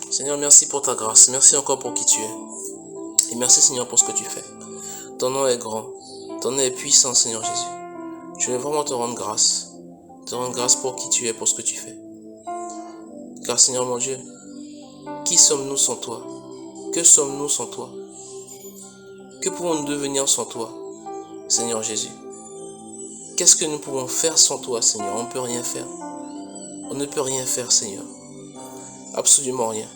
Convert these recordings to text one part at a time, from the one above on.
Seigneur, merci pour ta grâce. Merci encore pour qui tu es. Et merci, Seigneur, pour ce que tu fais. Ton nom est grand. Ton nom est puissant, Seigneur Jésus. Je veux vraiment te rendre grâce. Te rendre grâce pour qui tu es, pour ce que tu fais. Car, Seigneur mon Dieu, qui sommes-nous sans toi? Que sommes-nous sans toi? Que pouvons-nous devenir sans toi, Seigneur Jésus? Qu'est-ce que nous pouvons faire sans toi, Seigneur? On ne peut rien faire. On ne peut rien faire, Seigneur. Absolument rien.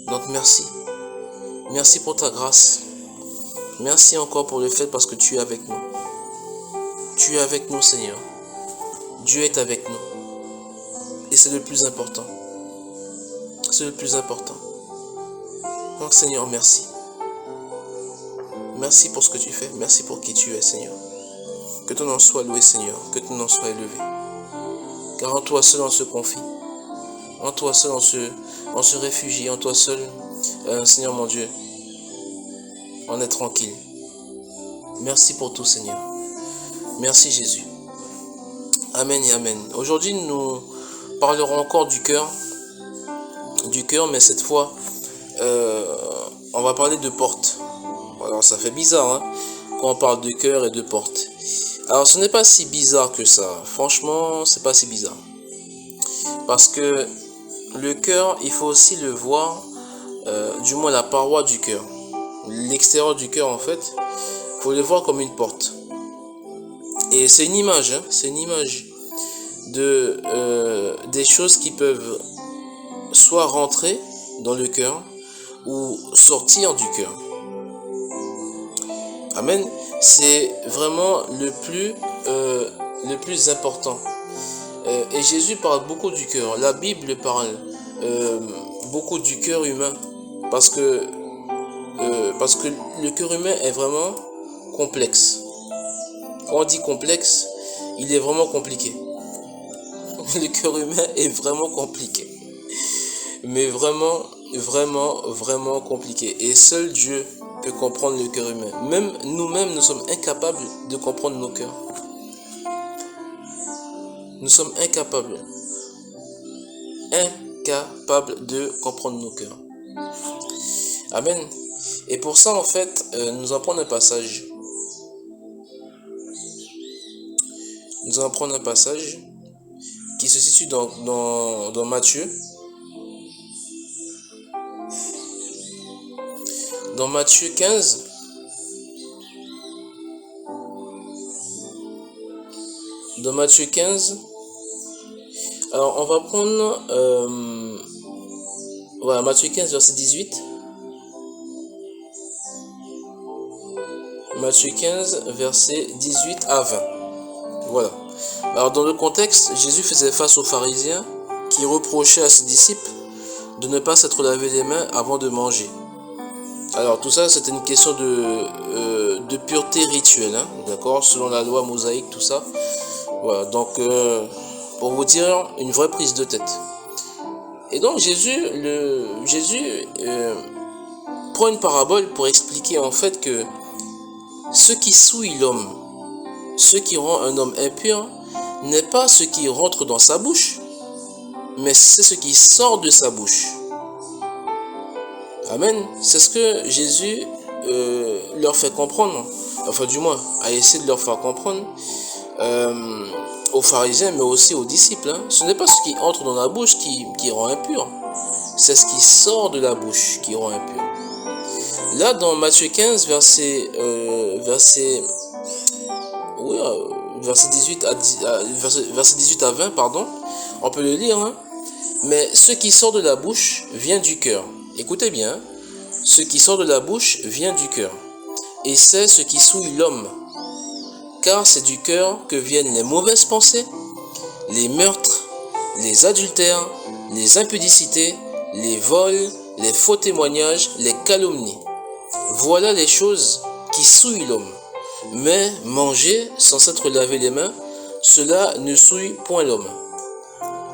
Donc merci. Merci pour ta grâce. Merci encore pour le fait parce que tu es avec nous. Tu es avec nous, Seigneur. Dieu est avec nous. Et c'est le plus important. C'est le plus important. Donc Seigneur, merci. Merci pour ce que tu fais. Merci pour qui tu es, Seigneur. Que ton nom soit loué, Seigneur. Que ton nom soit élevé. Car en toi seul on se confie. En toi seul on se réfugie. En toi seul, Seigneur mon Dieu, on est tranquille. Merci pour tout, Seigneur. Merci Jésus. Amen et amen. Aujourd'hui, nous parlerons encore du cœur. Du cœur, mais cette fois, on va parler de porte. Alors, ça fait bizarre, hein, quand on parle de cœur et de porte. Alors, ce n'est pas si bizarre que ça. Franchement, c'est pas si bizarre. Parce que le cœur, il faut aussi le voir, du moins la paroi du cœur. L'extérieur du cœur, en fait, il faut le voir comme une porte. Et c'est une image, hein, c'est une image des choses qui peuvent soit rentrer dans le cœur ou sortir du cœur. Amen. C'est vraiment le plus important. Et Jésus parle beaucoup du cœur. La Bible parle beaucoup du cœur humain parce que le cœur humain est vraiment complexe. Quand on dit complexe, il est vraiment compliqué. Le cœur humain est vraiment compliqué. Mais vraiment, vraiment, vraiment compliqué. Et seul Dieu peut comprendre le cœur humain. Même nous-mêmes, nous sommes incapables de comprendre nos cœurs. Nous sommes incapables de comprendre nos cœurs. Amen. Et pour ça, en fait, nous allons prendre un passage. Nous allons prendre un passage qui se situe dans Matthieu. Dans Matthieu 15. Dans Matthieu 15. Alors, on va prendre voilà, Matthieu 15, verset 18. Matthieu 15, verset 18 à 20. Voilà. Alors, dans le contexte, Jésus faisait face aux pharisiens qui reprochaient à ses disciples de ne pas s'être lavé les mains avant de manger. Alors, tout ça, c'était une question de pureté rituelle, hein, d'accord, selon la loi mosaïque, tout ça. Voilà, donc, pour vous dire, une vraie prise de tête. Et donc, Jésus prend une parabole pour expliquer en fait que ce qui souille l'homme, ce qui rend un homme impur, n'est pas ce qui rentre dans sa bouche, mais c'est ce qui sort de sa bouche. Amen. C'est ce que Jésus leur fait comprendre, enfin du moins a essayé de leur faire comprendre aux pharisiens, mais aussi aux disciples. Hein. Ce n'est pas ce qui entre dans la bouche qui rend impur, c'est ce qui sort de la bouche qui rend impur. Là, dans Matthieu 15, verset 18 à 20, pardon, on peut le lire. Hein. Mais ce qui sort de la bouche vient du cœur. Écoutez bien, ce qui sort de la bouche vient du cœur. Et c'est ce qui souille l'homme. Car c'est du cœur que viennent les mauvaises pensées, les meurtres, les adultères, les impudicités, les vols, les faux témoignages, les calomnies. Voilà les choses qui souillent l'homme. Mais manger sans s'être lavé les mains, cela ne souille point l'homme.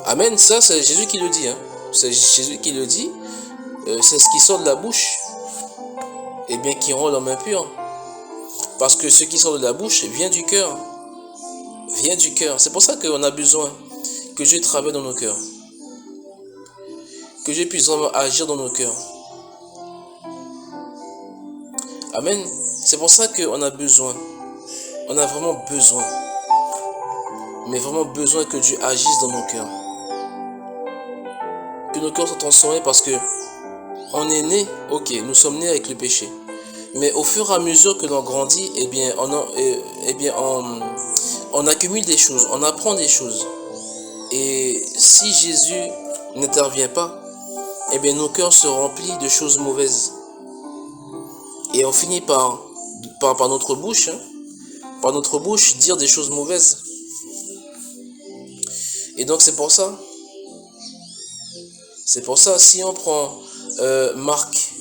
Amen, ça c'est Jésus qui le dit. Hein. C'est Jésus qui le dit. C'est ce qui sort de la bouche, et bien qui rend l'homme impur. Parce que ce qui sort de la bouche vient du cœur. Vient du cœur. C'est pour ça qu'on a besoin que Dieu travaille dans nos cœurs. Que Dieu puisse vraiment agir dans nos cœurs. Amen. C'est pour ça qu'on a besoin. On a vraiment besoin. Mais vraiment besoin que Dieu agisse dans nos cœurs. Que nos cœurs soient transformés parce que on est né, ok, nous sommes nés avec le péché. Mais au fur et à mesure que l'on grandit, on accumule des choses, on apprend des choses. Et si Jésus n'intervient pas, nos cœurs se remplissent de choses mauvaises. Et on finit par notre bouche, dire des choses mauvaises. Et donc c'est pour ça, si on prend Marc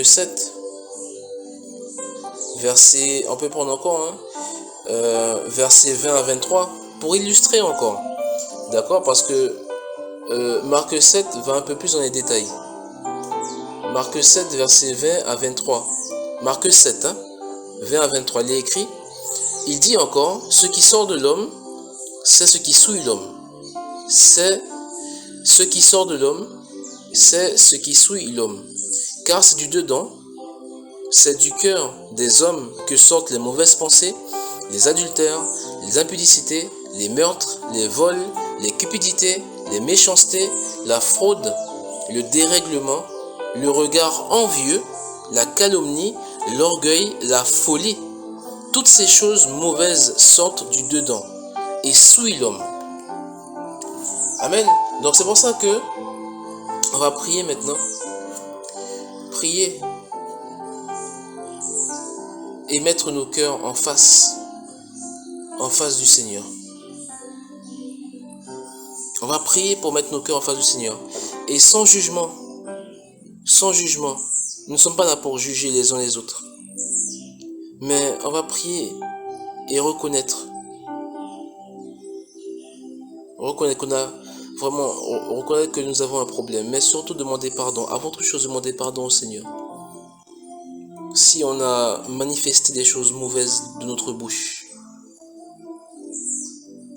7, verset, on peut prendre encore, verset 20 à 23, pour illustrer encore, d'accord, parce que Marc 7 va un peu plus dans les détails. Marc 7, verset 20 à 23. Marc 7, 20 à 23, il est écrit, il dit encore, ce qui sort de l'homme, c'est ce qui souille l'homme. C'est ce qui sort de l'homme, c'est ce qui souille l'homme. Car c'est du dedans, c'est du cœur des hommes que sortent les mauvaises pensées, les adultères, les impudicités, les meurtres, les vols, les cupidités, les méchancetés, la fraude, le dérèglement, le regard envieux, la calomnie, l'orgueil, la folie. Toutes ces choses mauvaises sortent du dedans et souillent l'homme. Amen. Donc c'est pour ça que on va prier maintenant. Prier et mettre nos cœurs en face du Seigneur. On va prier pour mettre nos cœurs en face du Seigneur. Et sans jugement. Nous ne sommes pas là pour juger les uns les autres. Mais on va prier et reconnaître qu'on a vraiment, reconnaître que nous avons un problème. Mais surtout demander pardon. Avant toute chose, demander pardon au Seigneur. Si on a manifesté des choses mauvaises de notre bouche.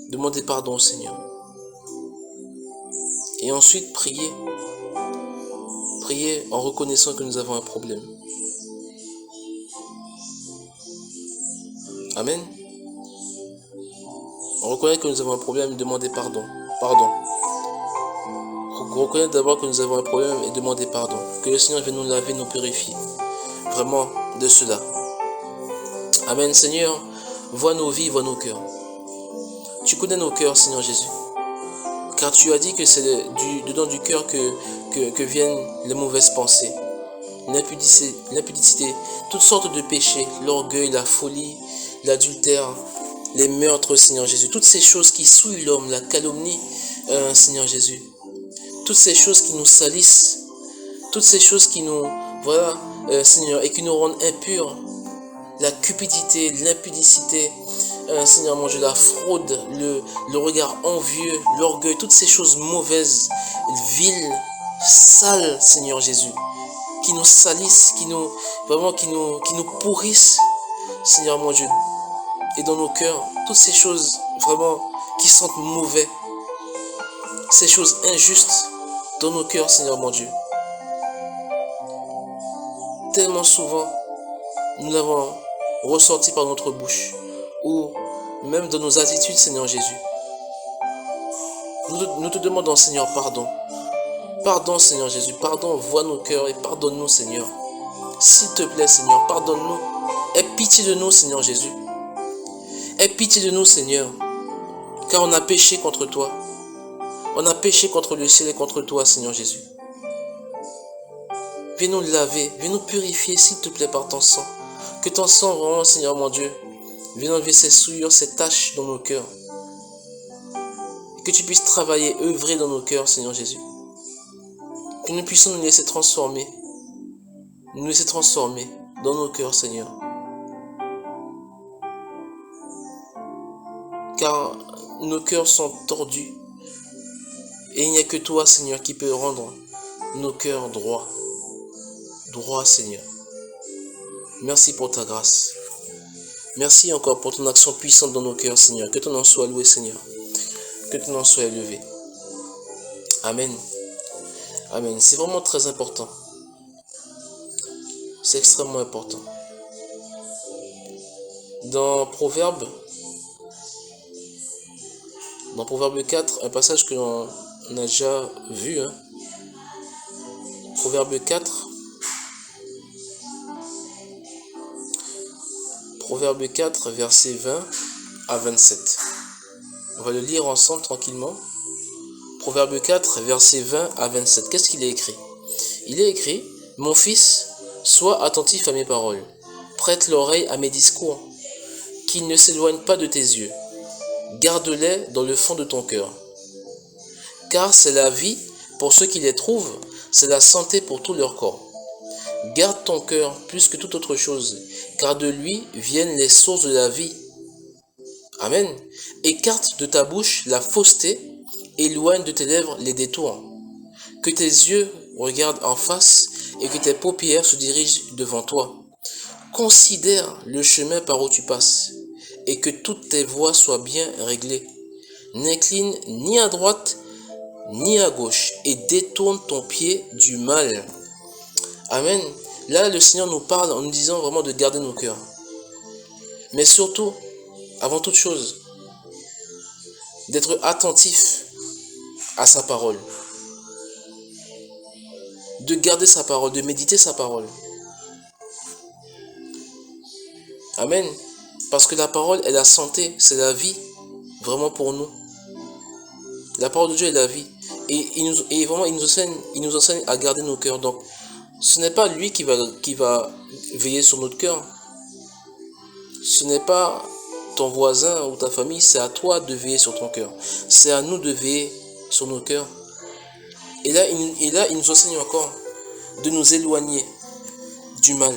Demandez pardon au Seigneur. Et ensuite, priez. Priez en reconnaissant que nous avons un problème. Amen. On reconnaît que nous avons un problème et demandez pardon. Reconnaître d'abord que nous avons un problème et demander pardon. Que le Seigneur vienne nous laver, nous purifier. Vraiment de cela. Amen. Seigneur, vois nos vies, vois nos cœurs. Tu connais nos cœurs, Seigneur Jésus. Car tu as dit que c'est dedans du cœur que viennent les mauvaises pensées, l'impudicité, toutes sortes de péchés, l'orgueil, la folie, l'adultère, les meurtres, Seigneur Jésus. Toutes ces choses qui souillent l'homme, la calomnie, Seigneur Jésus. Toutes ces choses qui nous salissent, toutes ces choses qui nous, Seigneur, et qui nous rendent impurs. La cupidité, l'impudicité, Seigneur mon Dieu, la fraude, le regard envieux, l'orgueil, toutes ces choses mauvaises, viles, sales, Seigneur Jésus, qui nous salissent, qui nous pourrissent, Seigneur mon Dieu, et dans nos cœurs, toutes ces choses vraiment qui sentent mauvais, ces choses injustes dans nos cœurs, Seigneur mon Dieu. Tellement souvent, nous l'avons ressorti par notre bouche, ou même dans nos attitudes, Seigneur Jésus. Nous te demandons, Seigneur, pardon. Pardon, Seigneur Jésus. Pardon, vois nos cœurs et pardonne-nous, Seigneur. S'il te plaît, Seigneur, pardonne-nous. Aie pitié de nous, Seigneur Jésus. Aie pitié de nous, Seigneur. Car on a péché contre toi. On a péché contre le ciel et contre toi, Seigneur Jésus. Viens nous laver, viens nous purifier, s'il te plaît, par ton sang. Que ton sang, vraiment, Seigneur mon Dieu, viens enlever ces souillures, ces taches dans nos cœurs. Et que tu puisses travailler, œuvrer dans nos cœurs, Seigneur Jésus. Que nous puissions nous laisser transformer. Nous laisser transformer dans nos cœurs, Seigneur. Car nos cœurs sont tordus. Et il n'y a que toi, Seigneur, qui peut rendre nos cœurs droits. Droits, Seigneur. Merci pour ta grâce. Merci encore pour ton action puissante dans nos cœurs, Seigneur. Que ton nom soit loué, Seigneur. Que ton nom soit élevé. Amen. Amen. C'est vraiment très important. C'est extrêmement important. Dans Proverbe 4, un passage que l'on a déjà vu, hein. Proverbe 4, versets 20 à 27. On va le lire ensemble tranquillement. Proverbe 4, versets 20 à 27. Qu'est-ce qu'il est écrit? Il est écrit: Mon fils, sois attentif à mes paroles. Prête l'oreille à mes discours, qu'ils ne s'éloignent pas de tes yeux. Garde-les dans le fond de ton cœur. Car c'est la vie pour ceux qui les trouvent, c'est la santé pour tout leur corps. Garde ton cœur plus que toute autre chose, car de lui viennent les sources de la vie. Amen. Écarte de ta bouche la fausseté, éloigne de tes lèvres les détours. Que tes yeux regardent en face et que tes paupières se dirigent devant toi. Considère le chemin par où tu passes et que toutes tes voies soient bien réglées. N'incline ni à droite ni à gauche et détourne ton pied du mal. Amen. Là, le Seigneur nous parle en nous disant vraiment de garder nos cœurs. Mais surtout, avant toute chose, d'être attentif à sa parole. De garder sa parole, de méditer sa parole. Amen. Parce que la parole est la santé, c'est la vie, vraiment pour nous. La parole de Dieu est la vie. Et il nous enseigne à garder nos cœurs. Donc, ce n'est pas lui qui va veiller sur notre cœur. Ce n'est pas ton voisin ou ta famille, c'est à toi de veiller sur ton cœur. C'est à nous de veiller sur nos cœurs. Et là, il nous enseigne encore de nous éloigner du mal,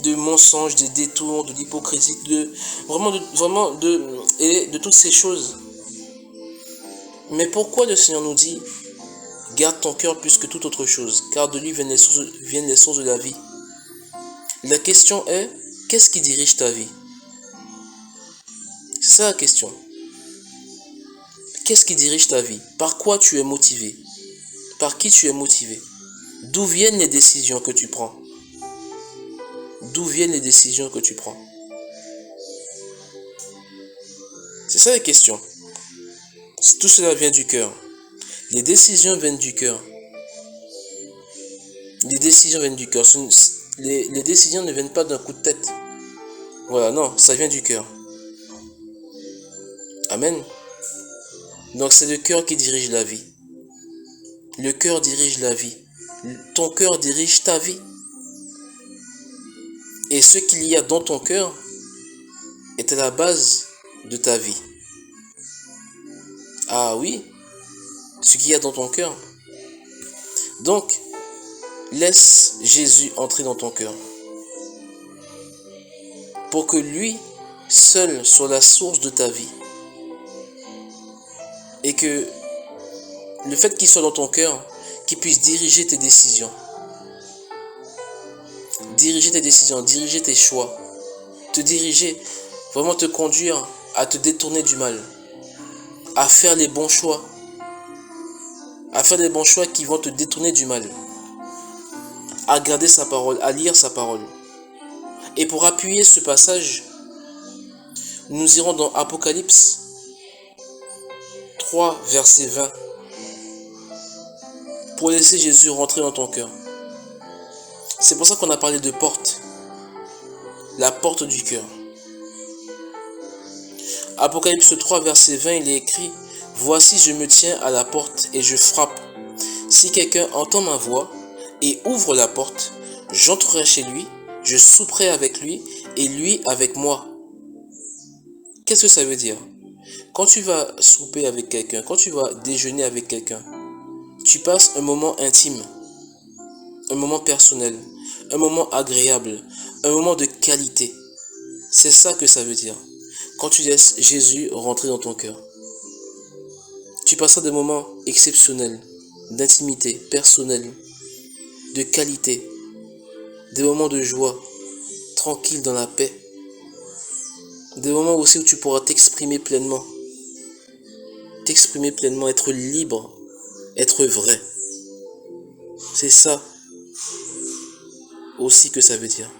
de mensonges, des détours, de l'hypocrisie, de toutes ces choses. Mais pourquoi le Seigneur nous dit: garde ton cœur plus que toute autre chose, car de lui viennent les sources de la vie. La question est: qu'est-ce qui dirige ta vie? C'est ça la question. Qu'est-ce qui dirige ta vie? Par quoi tu es motivé? Par qui tu es motivé? D'où viennent les décisions que tu prends? D'où viennent les décisions que tu prends? C'est ça la question. Tout cela vient du cœur. Les décisions viennent du cœur. Les décisions viennent du cœur. Les décisions ne viennent pas d'un coup de tête. Voilà, non, ça vient du cœur. Amen. Donc c'est le cœur qui dirige la vie. Le cœur dirige la vie. Ton cœur dirige ta vie. Et ce qu'il y a dans ton cœur est à la base de ta vie. Ah oui, ce qu'il y a dans ton cœur. Donc, laisse Jésus entrer dans ton cœur. Pour que lui seul soit la source de ta vie. Et que le fait qu'il soit dans ton cœur, qu'il puisse diriger tes décisions. Diriger tes décisions, diriger tes choix. Te diriger, vraiment te conduire à te détourner du mal. À faire les bons choix. À faire des bons choix qui vont te détourner du mal. À garder sa parole, à lire sa parole. Et pour appuyer ce passage, nous irons dans Apocalypse 3, verset 20. Pour laisser Jésus rentrer dans ton cœur. C'est pour ça qu'on a parlé de porte. La porte du cœur. Apocalypse 3, verset 20, il est écrit: Voici, je me tiens à la porte et je frappe. Si quelqu'un entend ma voix et ouvre la porte, j'entrerai chez lui, je souperai avec lui et lui avec moi. Qu'est-ce que ça veut dire? Quand tu vas souper avec quelqu'un, quand tu vas déjeuner avec quelqu'un, tu passes un moment intime, un moment personnel, un moment agréable, un moment de qualité. C'est ça que ça veut dire. Quand tu laisses Jésus rentrer dans ton cœur, tu passeras des moments exceptionnels, d'intimité, personnelle, de qualité, des moments de joie, tranquille dans la paix. Des moments aussi où tu pourras t'exprimer pleinement. T'exprimer pleinement, être libre, être vrai. C'est ça aussi que ça veut dire.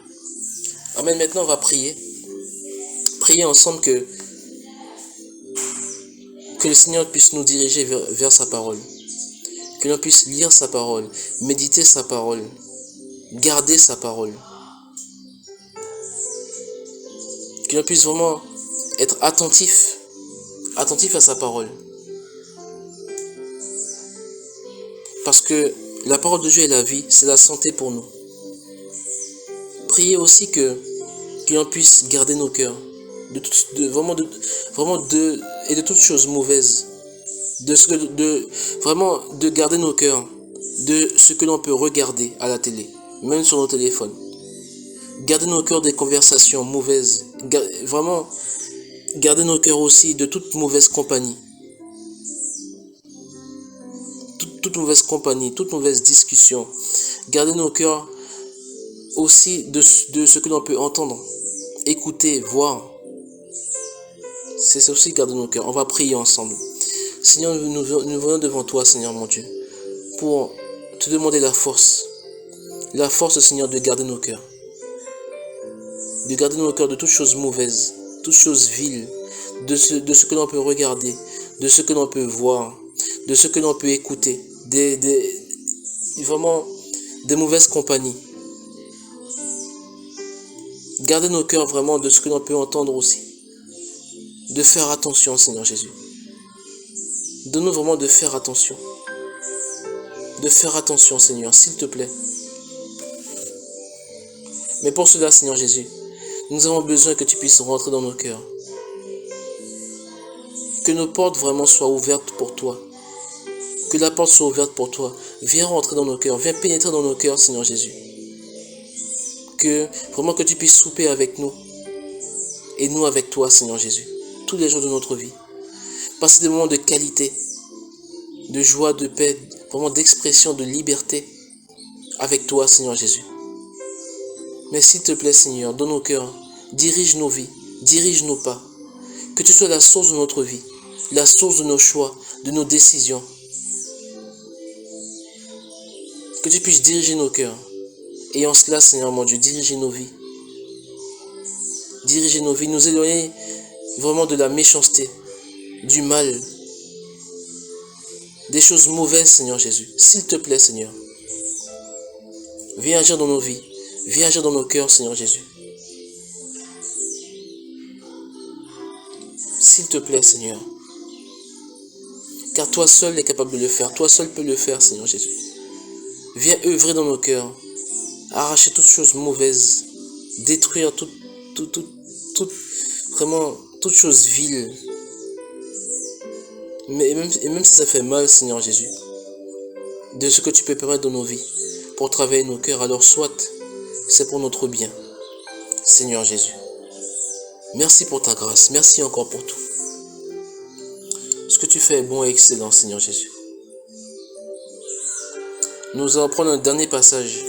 Amen. Maintenant, on va prier. Prier ensemble que le Seigneur puisse nous diriger vers sa parole. Que l'on puisse lire sa parole, méditer sa parole, garder sa parole. Que l'on puisse vraiment être attentif à sa parole. Parce que la parole de Dieu est la vie, c'est la santé pour nous. Priez aussi que l'on puisse garder nos cœurs de toutes choses mauvaises, vraiment de garder nos cœurs de ce que l'on peut regarder à la télé, même sur nos téléphones. Garder nos cœurs des conversations mauvaises, vraiment garder nos cœurs aussi de toute mauvaise compagnie. Toute mauvaise compagnie, toute mauvaise discussion. Garder nos cœurs aussi de ce que l'on peut entendre, écouter, voir. C'est aussi garder nos cœurs. On va prier ensemble. Seigneur, nous venons devant toi, Seigneur mon Dieu, pour te demander la force, Seigneur, de garder nos cœurs. De garder nos cœurs de toutes choses mauvaises, toutes choses viles, de ce que l'on peut regarder, de ce que l'on peut voir, de ce que l'on peut écouter, vraiment des mauvaises compagnies. Garder nos cœurs vraiment de ce que l'on peut entendre aussi. De faire attention, Seigneur Jésus. Donne-nous vraiment de faire attention. De faire attention, Seigneur, s'il te plaît. Mais pour cela, Seigneur Jésus, nous avons besoin que tu puisses rentrer dans nos cœurs. Que nos portes vraiment soient ouvertes pour toi. Que la porte soit ouverte pour toi. Viens rentrer dans nos cœurs. Viens pénétrer dans nos cœurs, Seigneur Jésus. Que tu puisses souper avec nous. Et nous avec toi, Seigneur Jésus. Tous les jours de notre vie. Passer des moments de qualité, de joie, de paix, vraiment d'expression, de liberté avec toi, Seigneur Jésus. Mais s'il te plaît, Seigneur, dans nos cœurs, dirige nos vies, dirige nos pas. Que tu sois la source de notre vie, la source de nos choix, de nos décisions. Que tu puisses diriger nos cœurs. Et en cela, Seigneur mon Dieu, diriger nos vies. Diriger nos vies, nous éloigner vraiment de la méchanceté, du mal, des choses mauvaises, Seigneur Jésus. S'il te plaît, Seigneur, viens agir dans nos vies, viens agir dans nos cœurs, Seigneur Jésus. S'il te plaît, Seigneur, car toi seul es capable de le faire, toi seul peux le faire, Seigneur Jésus. Viens œuvrer dans nos cœurs, arracher toutes choses mauvaises, détruire vraiment toutes choses viles. Et même si ça fait mal, Seigneur Jésus, de ce que tu peux permettre dans nos vies, pour travailler nos cœurs, alors soit, c'est pour notre bien. Seigneur Jésus, merci pour ta grâce, merci encore pour tout. Ce que tu fais est bon et excellent, Seigneur Jésus. Nous allons prendre un dernier passage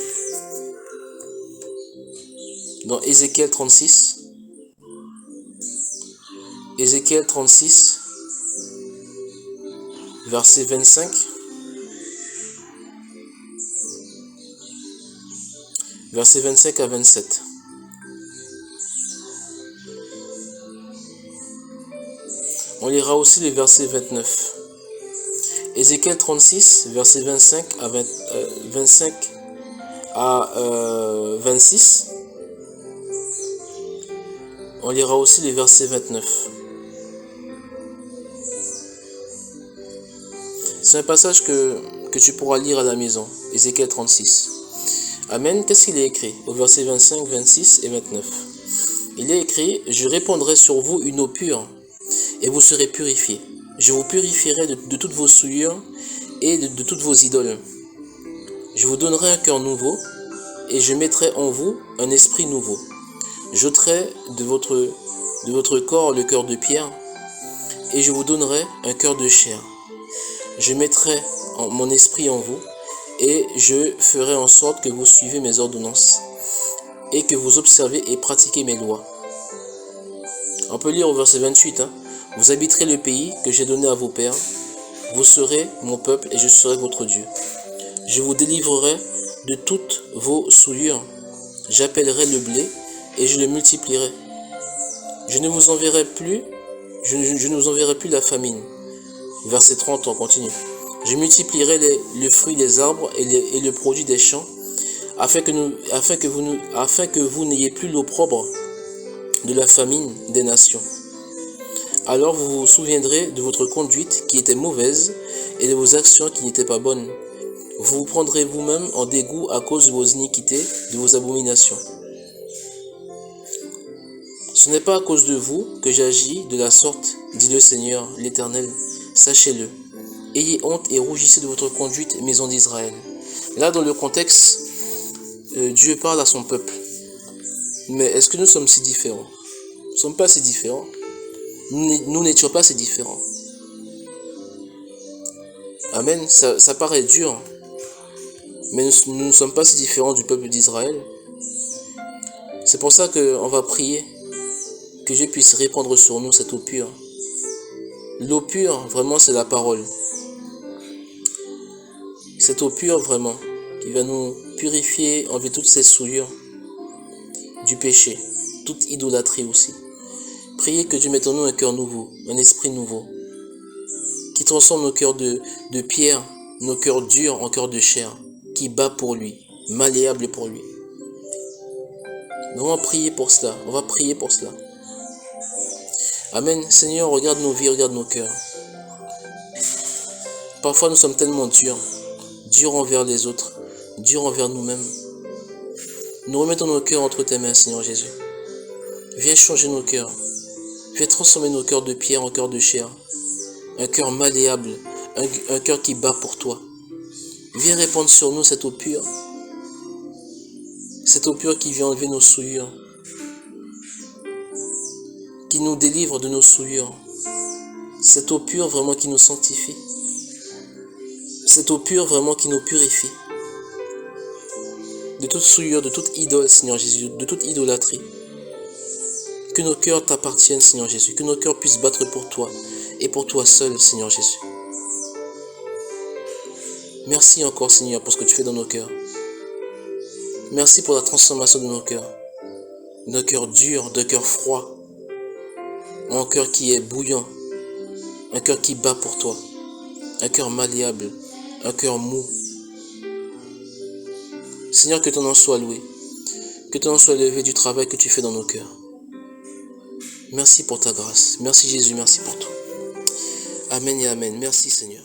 dans Ézéchiel 36. Ézéchiel 36, verset 25. Versets 25 à 27. On lira aussi les versets 29. Ézéchiel 36, versets 25 à 26. On lira aussi les versets 29. C'est un passage que tu pourras lire à la maison. Ézéchiel 36. Amen. Qu'est-ce qu'il est écrit au verset 25, 26 et 29? Il est écrit: je répandrai sur vous une eau pure, et vous serez purifiés. Je vous purifierai de toutes vos souillures et de toutes vos idoles. Je vous donnerai un cœur nouveau, et je mettrai en vous un esprit nouveau. J'ôterai de votre corps le cœur de pierre, et je vous donnerai un cœur de chair. Je mettrai mon esprit en vous, et je ferai en sorte que vous suivez mes ordonnances, et que vous observez et pratiquez mes lois. On peut lire au verset 28. Vous habiterez le pays que j'ai donné à vos pères. Vous serez mon peuple et je serai votre Dieu. Je vous délivrerai de toutes vos souillures. J'appellerai le blé et je le multiplierai. Je ne vous enverrai plus la famine. Verset 30, on continue. Je multiplierai le fruit des arbres et le produit des champs, afin que vous n'ayez plus l'opprobre de la famine des nations. Alors vous vous souviendrez de votre conduite qui était mauvaise et de vos actions qui n'étaient pas bonnes. Vous vous prendrez vous-même en dégoût à cause de vos iniquités, de vos abominations. Ce n'est pas à cause de vous que j'agis de la sorte, dit le Seigneur, l'Éternel. Sachez-le. Ayez honte et rougissez de votre conduite, maison d'Israël. Là, dans le contexte, Dieu parle à son peuple. Mais est-ce que nous sommes si différents? Nous ne sommes pas si différents. Nous n'étions pas si différents. Amen. Ça paraît dur. Mais nous ne sommes pas si différents du peuple d'Israël. C'est pour ça qu'on va prier que Dieu puisse répandre sur nous cette eau pure. L'eau pure, vraiment, c'est la parole. Cette eau pure, vraiment, qui va nous purifier, enlever toutes ces souillures du péché, toute idolâtrie aussi. Priez que Dieu mette en nous un cœur nouveau, un esprit nouveau, qui transforme nos cœurs de pierre, nos cœurs durs en cœurs de chair, qui bat pour lui, malléable pour lui. Nous allons prier pour cela, on va prier pour cela. Amen. Seigneur, regarde nos vies, regarde nos cœurs. Parfois nous sommes tellement durs envers les autres, durs envers nous-mêmes. Nous remettons nos cœurs entre tes mains, Seigneur Jésus. Viens changer nos cœurs. Viens transformer nos cœurs de pierre en cœurs de chair. Un cœur malléable, un cœur qui bat pour toi. Viens répandre sur nous cette eau pure. Cette eau pure qui vient enlever nos souillures. Qui nous délivre de nos souillures. Cette eau pure vraiment qui nous sanctifie. Cette eau pure vraiment qui nous purifie. De toute souillure, de toute idole, Seigneur Jésus, de toute idolâtrie. Que nos cœurs t'appartiennent, Seigneur Jésus. Que nos cœurs puissent battre pour toi et pour toi seul, Seigneur Jésus. Merci encore, Seigneur, pour ce que tu fais dans nos cœurs. Merci pour la transformation de nos cœurs. D'un cœur dur, d'un cœur froid. Un cœur qui est bouillant. Un cœur qui bat pour toi. Un cœur malléable. Un cœur mou. Seigneur, que ton nom soit loué. Que ton nom soit élevé du travail que tu fais dans nos cœurs. Merci pour ta grâce. Merci Jésus, merci pour tout. Amen et amen. Merci Seigneur.